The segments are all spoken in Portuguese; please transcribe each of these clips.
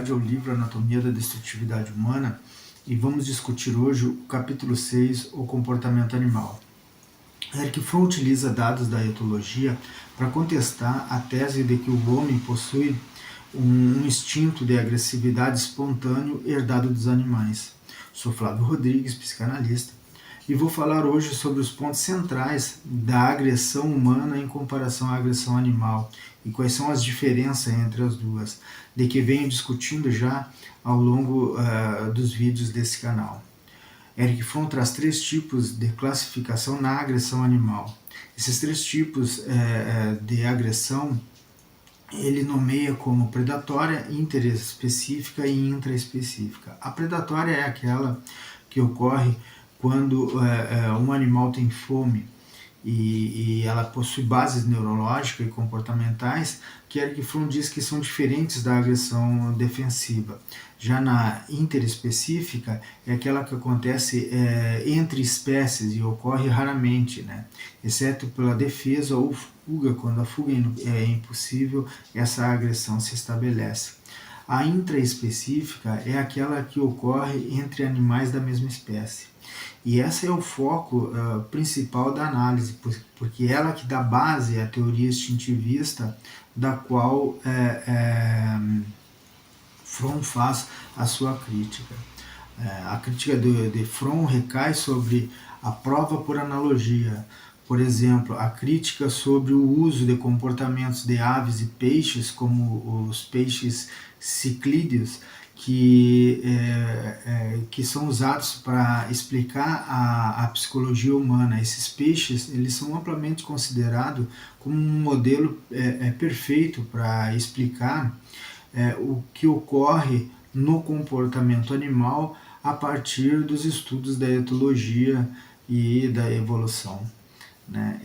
continuidade ao livro Anatomia da Destrutividade Humana e vamos discutir hoje o capítulo 6, o comportamento animal. Erich Fromm utiliza dados da etologia para contestar a tese de que o homem possui um instinto de agressividade espontâneo herdado dos animais. Sou Flávio Rodrigues, psicanalista, e vou falar hoje sobre os pontos centrais da agressão humana em comparação à agressão animal e quais são as diferenças entre as duas, de que venho discutindo já ao longo dos vídeos desse canal. Erich Fromm traz 3 tipos de classificação na agressão animal. Esses 3 tipos de agressão ele nomeia como predatória, interespecífica e intraespecífica. A predatória é aquela que ocorre quando um animal tem fome e ela possui bases neurológicas e comportamentais que Erich Fromm diz que são diferentes da agressão defensiva. Já na interespecífica é aquela que acontece entre espécies e ocorre raramente, né? Exceto pela defesa ou fuga. Quando a fuga é impossível, essa agressão se estabelece. A intraespecífica é aquela que ocorre entre animais da mesma espécie. E esse é o foco principal da análise, porque é ela que dá base à teoria instintivista da qual Fromm faz a sua crítica. A crítica de Fromm recai sobre a prova por analogia. Por exemplo, a crítica sobre o uso de comportamentos de aves e peixes, como os peixes ciclídeos, que são usados para explicar a psicologia humana. Esses peixes eles são amplamente considerados como um modelo perfeito para explicar o que ocorre no comportamento animal a partir dos estudos da etologia e da evolução. Né?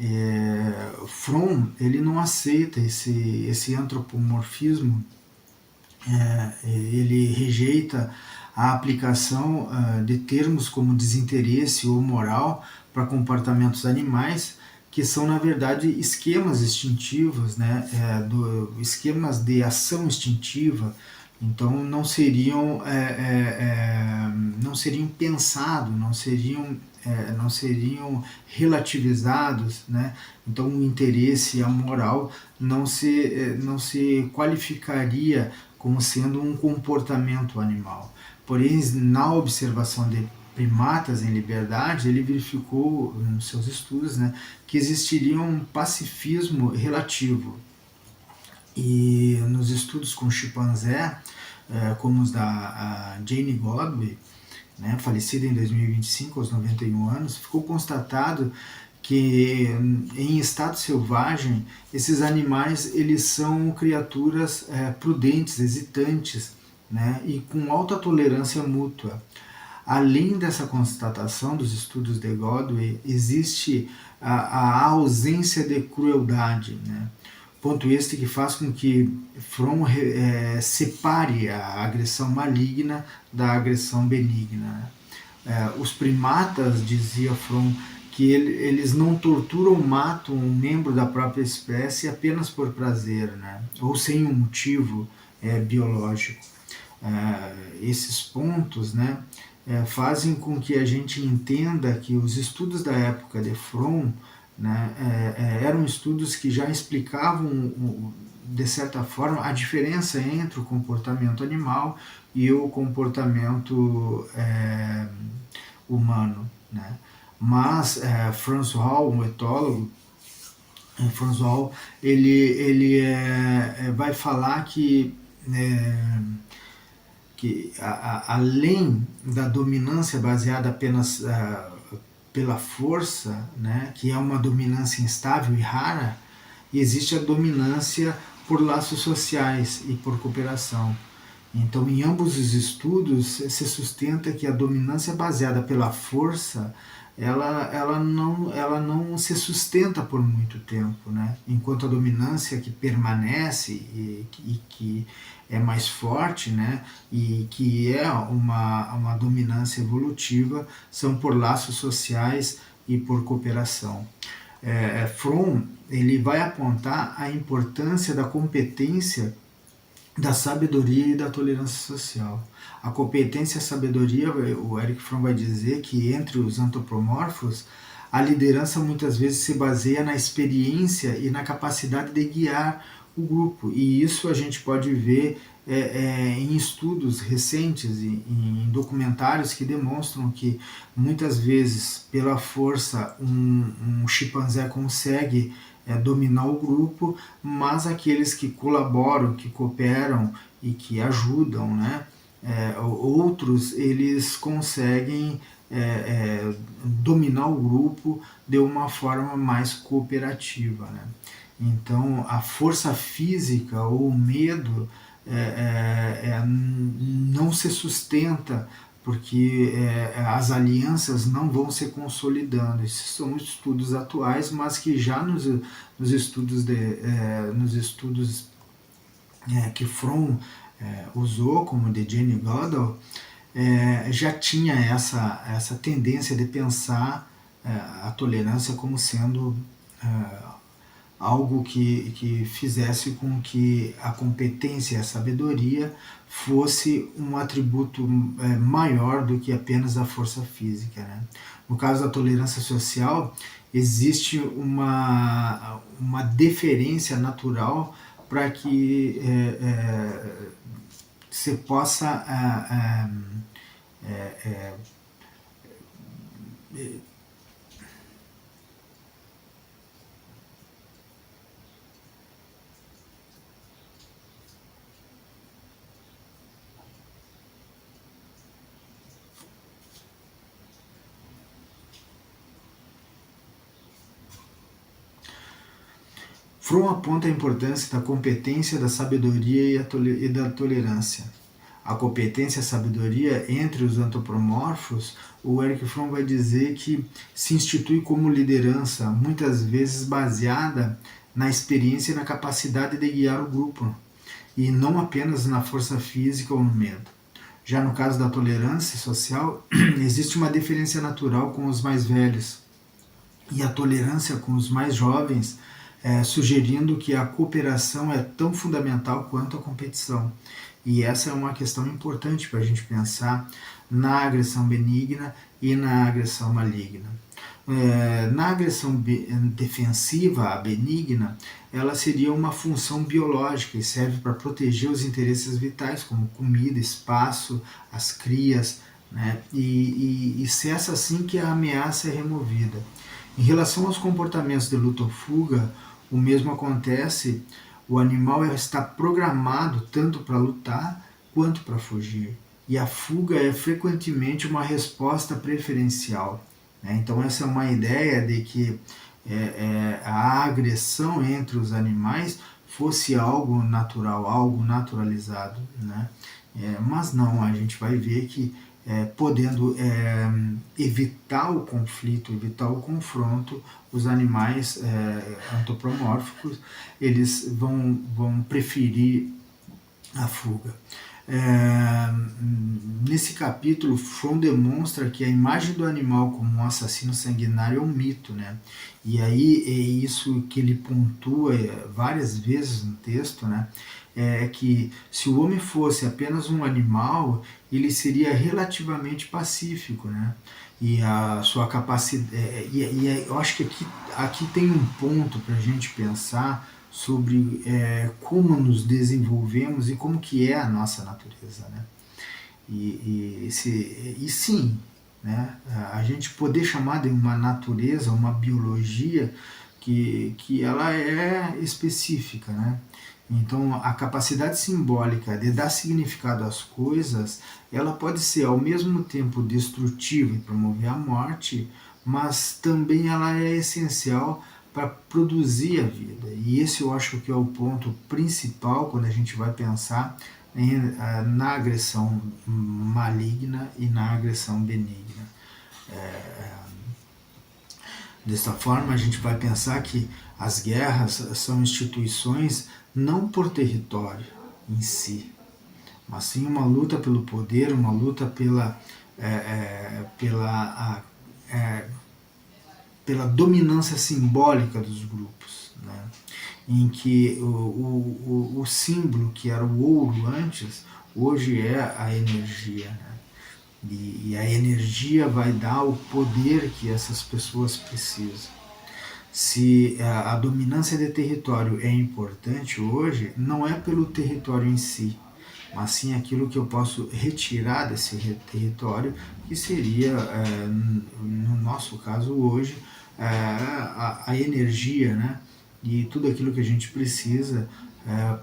Fromm ele não aceita esse antropomorfismo, ele rejeita a aplicação de termos como desinteresse ou moral para comportamentos animais, que são na verdade esquemas instintivos, né? Esquemas de ação instintiva. Então não seriam pensados, não seriam relativizados, né? Então o interesse e a moral não se qualificaria como sendo um comportamento animal. Porém, na observação de primatas em liberdade, ele verificou nos seus estudos, né, que existiria um pacifismo relativo. E nos estudos com chimpanzé, como os da Jane Goodwin, né, falecida em 2025, aos 91 anos, ficou constatado que em estado selvagem esses animais eles são criaturas prudentes, hesitantes, né, e com alta tolerância mútua. Além dessa constatação dos estudos de Goodwin, existe a ausência de crueldade, né? Ponto este que faz com que Fromm separe a agressão maligna da agressão benigna. Os primatas, dizia Fromm, que eles não torturam ou matam um membro da própria espécie apenas por prazer, né? Ou sem um motivo biológico. Esses pontos, né, fazem com que a gente entenda que os estudos da época de Fromm, né, eram estudos que já explicavam, de certa forma, a diferença entre o comportamento animal e o comportamento humano, né? Mas Franz Hall, um etólogo, Franz Hall, ele vai falar que além da dominância baseada apenas pela força, né, que é uma dominância instável e rara, existe a dominância por laços sociais e por cooperação. Então, em ambos os estudos, se sustenta que a dominância baseada pela força ela não se sustenta por muito tempo, né? Enquanto a dominância que permanece e que é mais forte, né? E que é uma dominância evolutiva, são por laços sociais e por cooperação. Fromm ele vai apontar a importância da competência da sabedoria e da tolerância social. A competência e a sabedoria, o Erich Fromm vai dizer que entre os antropomorfos, a liderança muitas vezes se baseia na experiência e na capacidade de guiar o grupo. E isso a gente pode ver em estudos recentes, em documentários que demonstram que muitas vezes, pela força, um chimpanzé consegue dominar o grupo, mas aqueles que colaboram, que cooperam e que ajudam, né, outros, eles conseguem dominar o grupo de uma forma mais cooperativa, né? Então, a força física ou o medo não se sustenta porque as alianças não vão se consolidando. Esses são estudos atuais, mas que já nos estudos, nos estudos que Fromm usou, como de Jane Goodall, já tinha essa tendência de pensar a tolerância como sendo algo que fizesse com que a competência e a sabedoria fosse um atributo maior do que apenas a força física, né? No caso da tolerância social, existe uma deferência natural para que se possa Fromm aponta a importância da competência, da sabedoria e da tolerância. A competência e a sabedoria entre os antropomorfos, o Erich Fromm vai dizer que se institui como liderança, muitas vezes baseada na experiência e na capacidade de guiar o grupo, e não apenas na força física ou no medo. Já no caso da tolerância social, existe uma deferência natural com os mais velhos e a tolerância com os mais jovens, sugerindo que a cooperação é tão fundamental quanto a competição. E essa é uma questão importante para a gente pensar na agressão benigna e na agressão maligna. Na agressão defensiva, a benigna, ela seria uma função biológica e serve para proteger os interesses vitais, como comida, espaço, as crias, né? E cessa assim que a ameaça é removida. Em relação aos comportamentos de luta ou fuga, o mesmo acontece. O animal está programado tanto para lutar quanto para fugir. E a fuga é frequentemente uma resposta preferencial. Né? Então, essa é uma ideia de que a agressão entre os animais fosse algo natural, algo naturalizado. Né? Mas não, a gente vai ver que podendo evitar o conflito, evitar o confronto, os animais antropomórficos, eles vão preferir a fuga. Nesse capítulo, Fromm demonstra que a imagem do animal como um assassino sanguinário é um mito, né? E aí é isso que ele pontua várias vezes no texto, né? É que se o homem fosse apenas um animal, ele seria relativamente pacífico, né? E a sua capacidade. Eu acho que aqui tem um ponto para a gente pensar sobre como nos desenvolvemos e como que é a nossa natureza, né? E sim, né? A gente poder chamar de uma natureza, uma biologia que ela é específica, né? Então, a capacidade simbólica de dar significado às coisas, ela pode ser ao mesmo tempo destrutiva e promover a morte, mas também ela é essencial para produzir a vida. E esse eu acho que é o ponto principal quando a gente vai pensar na agressão maligna e na agressão benigna. Desta forma, a gente vai pensar que as guerras são instituições não por território em si, mas sim uma luta pelo poder, uma luta pela pela dominância simbólica dos grupos, né? Em que o símbolo que era o ouro antes, hoje é a energia, né? E a energia vai dar o poder que essas pessoas precisam. Se a dominância de território é importante hoje, não é pelo território em si, mas sim aquilo que eu posso retirar desse território, que seria, no nosso caso hoje, a energia, né? E tudo aquilo que a gente precisa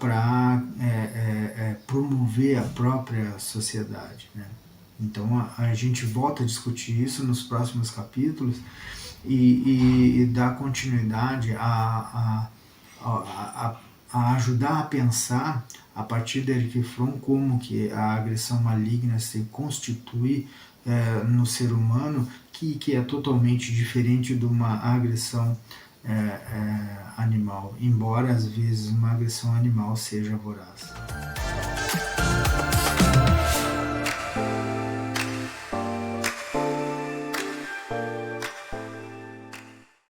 para promover a própria sociedade, né? Então a gente volta a discutir isso nos próximos capítulos e dar continuidade a ajudar a pensar a partir de Erich Fromm como que a agressão maligna se constitui no ser humano, que é totalmente diferente de uma agressão animal, embora às vezes uma agressão animal seja voraz.